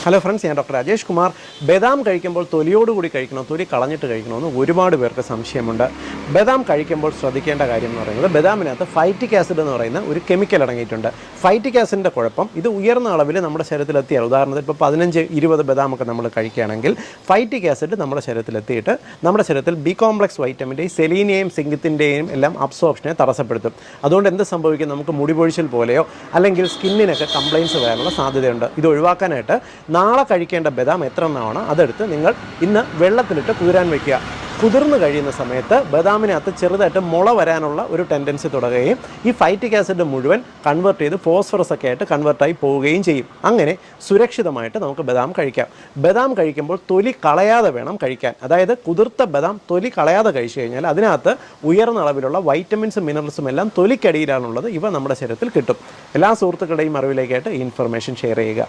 Hello friends, ഞാൻ doctor Rajesh Kumar. ബദാം കഴിക്കുമ്പോൾ തൊലിയോടുകൂടി കഴിക്കണോ, തൊലി കളഞ്ഞിട്ട് കഴിക്കണമെന്ന് ഒരുപാട് പേർക്ക് സംശയമുണ്ട്. ബദാം കഴിക്കുമ്പോൾ ശ്രദ്ധിക്കേണ്ട കാര്യം എന്ന് പറയുന്നത്, ബദാമിനകത്ത് ഫൈറ്റിക് ആസിഡ് എന്ന് പറയുന്ന ഒരു കെമിക്കൽ അടങ്ങിയിട്ടുണ്ട്. ഫൈറ്റിക് ആസിഡിൻ്റെ കുഴപ്പം, ഇത് ഉയർന്ന അളവിൽ നമ്മുടെ ശരീരത്തിലെത്തിയാൽ, ഉദാഹരണത്തിന് ഇപ്പോൾ 15-20 ബദാമൊക്കെ നമ്മൾ കഴിക്കുകയാണെങ്കിൽ ഫൈറ്റിക് ആസിഡ് നമ്മുടെ ശരീരത്തിലെത്തിയിട്ട് നമ്മുടെ ശരീരത്തിൽ ബി കോംപ്ലക്സ് വൈറ്റമിൻ്റെയും സെലീനിയയും സിങ്കത്തിൻ്റെയും എല്ലാം അബ്സോർപ്ഷനെ തടസ്സപ്പെടുത്തും. അതുകൊണ്ട് എന്ത് സംഭവിക്കും, നമുക്ക് മുടിപൊഴിച്ചിൽ പോലെയോ അല്ലെങ്കിൽ സ്കിന്നിനൊക്കെ കംപ്ലയിൻസ് വരാനുള്ള സാധ്യതയുണ്ട്. ഇത് ഒഴിവാക്കാനായിട്ട് നാളെ കഴിക്കേണ്ട ബദാം എത്ര എണ്ണമാണ് അതെടുത്ത് നിങ്ങൾ ഇന്ന് വെള്ളത്തിലിട്ട് കുതിരാൻ വയ്ക്കുക. കുതിർന്ന് കഴിയുന്ന സമയത്ത് ബദാമിനകത്ത് ചെറുതായിട്ട് മുള വരാനുള്ള ഒരു ടെൻഡൻസി തുടങ്ങുകയും ഈ ഫൈറ്റിക് ആസിഡ് മുഴുവൻ കൺവേർട്ട് ചെയ്ത് ഫോസ്ഫറസ് ഒക്കെ ആയിട്ട് കൺവേർട്ടായി പോവുകയും ചെയ്യും. അങ്ങനെ സുരക്ഷിതമായിട്ട് നമുക്ക് ബദാം കഴിക്കാം. ബദാം കഴിക്കുമ്പോൾ തൊലി കളയാതെ വേണം കഴിക്കാൻ. അതായത് കുതിർത്ത ബദാം തൊലി കളയാതെ കഴിച്ചു കഴിഞ്ഞാൽ അതിനകത്ത് ഉയർന്ന അളവിലുള്ള വൈറ്റമിൻസും മിനറൽസും എല്ലാം തൊലിക്കടിയിലാണുള്ളത്. ഇവ നമ്മുടെ ശരീരത്തിൽ കിട്ടും. എല്ലാ സുഹൃത്തുക്കളുടെയും അറിവിലേക്കായിട്ട് ഈ ഇൻഫർമേഷൻ ഷെയർ ചെയ്യുക.